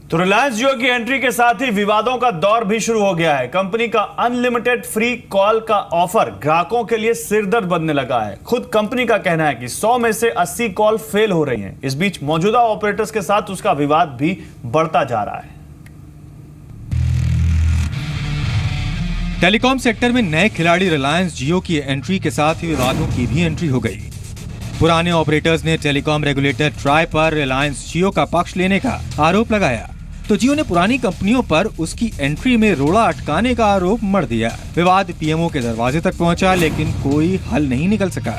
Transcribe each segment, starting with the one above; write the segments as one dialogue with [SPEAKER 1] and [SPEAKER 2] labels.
[SPEAKER 1] तो रिलायंस जियो की एंट्री के साथ ही विवादों का दौर भी शुरू हो गया है। कंपनी का अनलिमिटेड फ्री कॉल का ऑफर ग्राहकों के लिए सिरदर्द बनने लगा है। खुद कंपनी का कहना है कि 100 में से 80 कॉल फेल हो रही हैं। इस बीच मौजूदा ऑपरेटर्स के साथ उसका विवाद भी बढ़ता जा रहा है।
[SPEAKER 2] टेलीकॉम सेक्टर में नए खिलाड़ी रिलायंस जियो की एंट्री के साथ ही विवादों की भी एंट्री हो गई। पुराने ऑपरेटर्स ने टेलीकॉम रेगुलेटर ट्राई पर रिलायंस जियो का पक्ष लेने का आरोप लगाया, तो जियो ने पुरानी कंपनियों पर उसकी एंट्री में रोड़ा अटकाने का आरोप मढ़ दिया। विवाद पीएमओ के दरवाजे तक पहुंचा, लेकिन कोई हल नहीं निकल सका।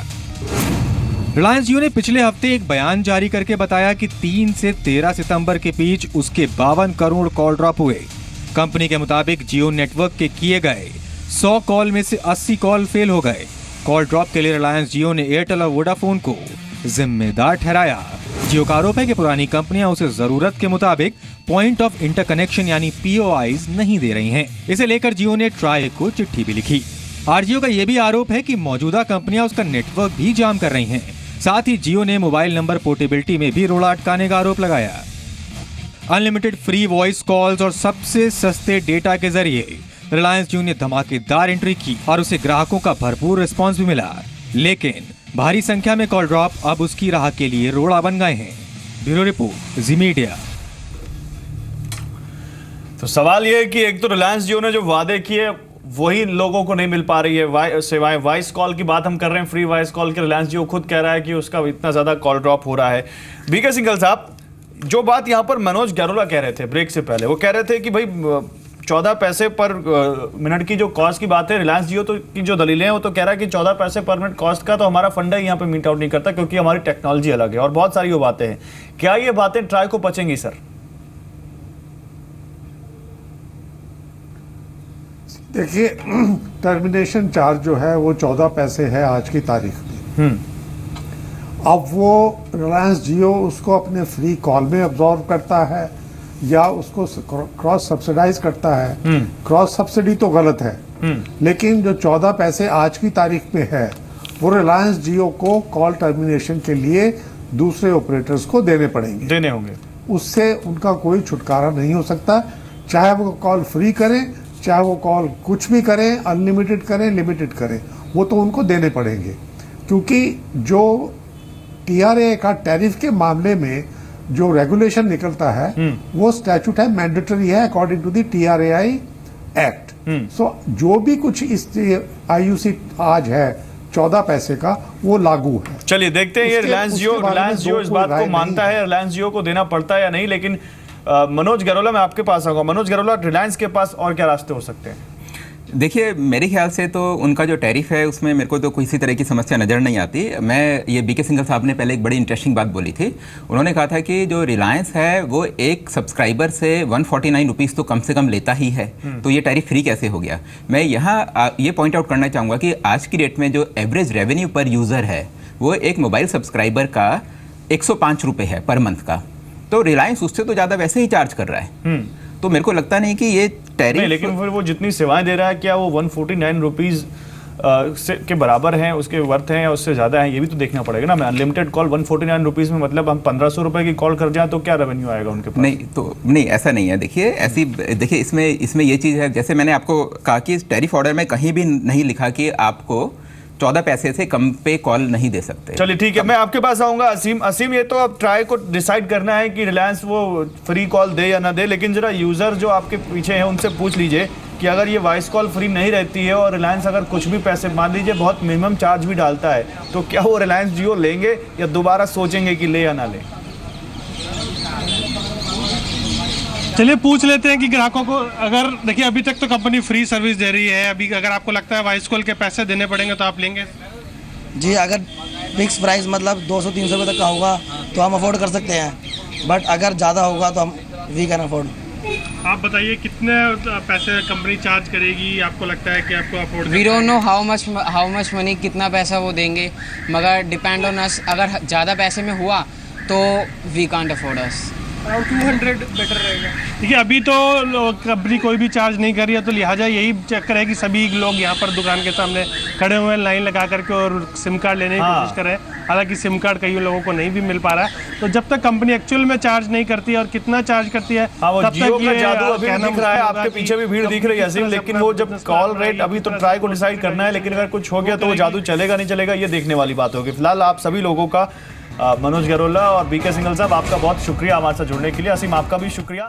[SPEAKER 2] रिलायंस जियो ने पिछले हफ्ते एक बयान जारी करके बताया कि 3 से 13 सितंबर के बीच उसके 52 करोड़ कॉल ड्रॉप हुए। कंपनी के मुताबिक जियो नेटवर्क के किए गए 100 कॉल में से 80 कॉल फेल हो गए। कॉल ड्रॉप के लिए रिलायंस जियो ने एयरटेल और वोडाफोन को जिम्मेदार ठहराया। जियो का आरोप है कि पुरानी कंपनियां उसे जरूरत के मुताबिक पॉइंट ऑफ इंटरकनेक्शन यानी POIs नहीं दे रही हैं। इसे लेकर जियो ने ट्राई को चिट्ठी भी लिखी। आरजीओ का यह भी आरोप है कि मौजूदा कंपनियां उसका नेटवर्क भी जाम कर रही हैं। साथ ही जियो ने मोबाइल नंबर पोर्टेबिलिटी में भी रोड़ा अटकाने का आरोप लगाया। अनलिमिटेड फ्री वॉइस कॉल्स और सबसे सस्ते डेटा के जरिए रिलायंस जियो ने धमाकेदार एंट्री की और उसे ग्राहकों का भरपूर रिस्पांस भी मिला, लेकिन भारी संख्या में कॉल ड्रॉप अब उसकी राह के लिए रोड़ा बन गए हैं। ब्यूरो रिपोर्ट, जी मीडिया।
[SPEAKER 1] तो सवाल यह है कि एक तो रिलायंस जियो ने जो वादे किए वही लोगों को नहीं मिल पा रही है। सिवाय वॉइस कॉल की बात हम कर रहे हैं, फ्री वॉइस कॉल के रिलायंस जियो खुद कह रहा है कि उसका इतना ज्यादा कॉल ड्रॉप हो रहा है। बीके सिंघल साहब, जो बात यहां पर मनोज गैरोला कह रहे थे ब्रेक से पहले, वो कह रहे थे कि भाई 14 पैसे पर मिनट की जो कॉस्ट की बात है, रिलायंस जियो तो की जो दलीलें हैं वो तो कह रहा है कि 14 पैसे पर मिनट कॉस्ट का तो हमारा फंडा ही यहाँ पे मीट आउट नहीं करता, क्योंकि हमारी टेक्नोलॉजी अलग है और बहुत सारी वो बातें हैं। क्या ये बातें ट्राई को पचेंगी सर?
[SPEAKER 3] देखिए, टर्मिनेशन चार्ज जो है वो 14 पैसे है आज की तारीख में। अब वो रिलायंस जियो उसको अपने फ्री कॉल में अब्जॉर्व करता है या उसको क्रॉस सब्सिडाइज करता है। क्रॉस सब्सिडी तो गलत है, लेकिन जो 14 पैसे आज की तारीख में है वो रिलायंस जियो को कॉल टर्मिनेशन के लिए दूसरे ऑपरेटर्स को देने होंगे। उससे उनका कोई छुटकारा नहीं हो सकता, चाहे वो कॉल फ्री करें, चाहे वो कॉल कुछ भी करें, अनलिमिटेड करें, लिमिटेड करें, वो तो उनको देने पड़ेंगे। क्योंकि जो TRA का टैरिफ के मामले में जो रेगुलेशन निकलता है वो स्टैट्यूट है, मैंडेटरी है according to the TRAI act. So जो भी कुछ इस IUC आज है 14 पैसे का, वो लागू है।
[SPEAKER 1] चलिए देखते हैं ये रिलायंस जियो इस बात को मानता है, रिलायंस जियो को देना पड़ता है या नहीं। लेकिन मनोज गैरोला, मैं आपके पास आऊंगा। मनोज गैरोला, रिलायंस के पास और क्या रास्ते हो सकते हैं?
[SPEAKER 4] देखिए, मेरे ख्याल से तो उनका जो टैरिफ है उसमें मेरे को तो किसी तरह की समस्या नज़र नहीं आती। ये बीके सिंघल साहब ने पहले एक बड़ी इंटरेस्टिंग बात बोली थी। उन्होंने कहा था कि जो रिलायंस है वो एक सब्सक्राइबर से 149 रुपीज़ तो कम से कम लेता ही है, तो ये टैरिफ फ्री कैसे हो गया? मैं यहाँ ये पॉइंट आउट करना चाहूँगा कि आज की डेट में जो एवरेज रेवेन्यू पर यूज़र है वो एक मोबाइल सब्सक्राइबर का 105 रुपये है पर मंथ का, तो रिलायंस उससे तो ज़्यादा वैसे ही चार्ज कर रहा है। तो मेरे को लगता नहीं कि ये टैरिफ,
[SPEAKER 1] लेकिन फिर वो जितनी सेवाएं दे रहा है, क्या वो 149 रुपीज़ के बराबर हैं, उसके वर्थ हैं या उससे ज़्यादा हैं? ये भी तो देखना पड़ेगा ना। मैं अनलिमिटेड कॉल 149 रुपीज़ में, मतलब हम 1500 रुपये की कॉल कर जाएं तो क्या रेवेन्यू आएगा उनके पास?
[SPEAKER 4] नहीं, ऐसा नहीं है। देखिए इसमें ये चीज़ है, जैसे मैंने आपको कहा कि टैरिफ ऑर्डर में कहीं भी नहीं लिखा कि आपको 14 पैसे से कम पे कॉल नहीं दे सकते।
[SPEAKER 1] चलिए ठीक है, मैं आपके पास आऊंगा। असीम, ये तो अब ट्राई को डिसाइड करना है कि रिलायंस वो फ्री कॉल दे या ना दे, लेकिन जरा यूजर जो आपके पीछे हैं उनसे पूछ लीजिए कि अगर ये वॉइस कॉल फ्री नहीं रहती है और रिलायंस अगर कुछ भी पैसे, मान लीजिए बहुत मिनिमम चार्ज भी डालता है, तो क्या वो रिलायंस जियो लेंगे या दोबारा सोचेंगे कि ले या ना ले?
[SPEAKER 5] चलिए पूछ लेते हैं कि ग्राहकों को, अगर देखिए अभी तक तो कंपनी फ्री सर्विस दे रही है, अभी अगर आपको लगता है वॉइस कॉल के पैसे देने पड़ेंगे तो आप लेंगे?
[SPEAKER 6] जी, अगर फिक्स प्राइस मतलब 200-300 रुपये तक का होगा तो हम अफोर्ड कर सकते हैं, बट अगर ज़्यादा होगा तो हम वी कैन अफोर्ड।
[SPEAKER 5] आप बताइए कितने पैसे कंपनी चार्ज करेगी, आपको लगता है कि आपको afford?
[SPEAKER 7] We don't know how much money, कितना पैसा वो देंगे, मगर डिपेंड ऑन अस। अगर ज़्यादा पैसे में हुआ तो we can't afford us.
[SPEAKER 5] Around 200 better रहेगा। देखिए अभी तो कंपनी कोई भी चार्ज नहीं कर रही है, तो लिहाजा यही चक्कर है कि सभी लोग यहाँ पर दुकान के सामने खड़े हुए हैं लाइन लगा करके और सिम कार्ड लेने की कोशिश कर रहे हैं। हालांकि सिम कार्ड कई लोगों को नहीं भी मिल पा रहा है। तो जब तक कंपनी एक्चुअल में चार्ज नहीं करती है और कितना चार्ज करती है,
[SPEAKER 1] हाँ, वो
[SPEAKER 5] तब
[SPEAKER 1] जियो
[SPEAKER 5] तक
[SPEAKER 1] का
[SPEAKER 5] ये
[SPEAKER 1] जादू अभी भी
[SPEAKER 5] कहना
[SPEAKER 1] दिख रहा है।
[SPEAKER 5] मुश्किल
[SPEAKER 1] आपके
[SPEAKER 5] होगा
[SPEAKER 1] पीछे भी भीड़
[SPEAKER 5] कि
[SPEAKER 1] दिख रही है असीम,
[SPEAKER 5] कंपनी
[SPEAKER 1] लेकिन
[SPEAKER 5] अपना
[SPEAKER 1] वो जब
[SPEAKER 5] business
[SPEAKER 1] कॉल
[SPEAKER 5] बढ़ाएगी,
[SPEAKER 1] रेट अभी तो
[SPEAKER 5] तुरंत
[SPEAKER 1] ट्राई को
[SPEAKER 5] अपना
[SPEAKER 1] डिसाइड करना है, लेकिन अगर कुछ हो गया तो वो
[SPEAKER 5] करेगी।
[SPEAKER 1] जादू चलेगा नहीं चलेगा ये देखने वाली बात होगी। फिलहाल आप सभी लोगों का मनोज गरोला और बीके सिंघल साहब, आपका बहुत शुक्रिया हमारे साथ जुड़ने के लिए। असीम, आपका भी शुक्रिया।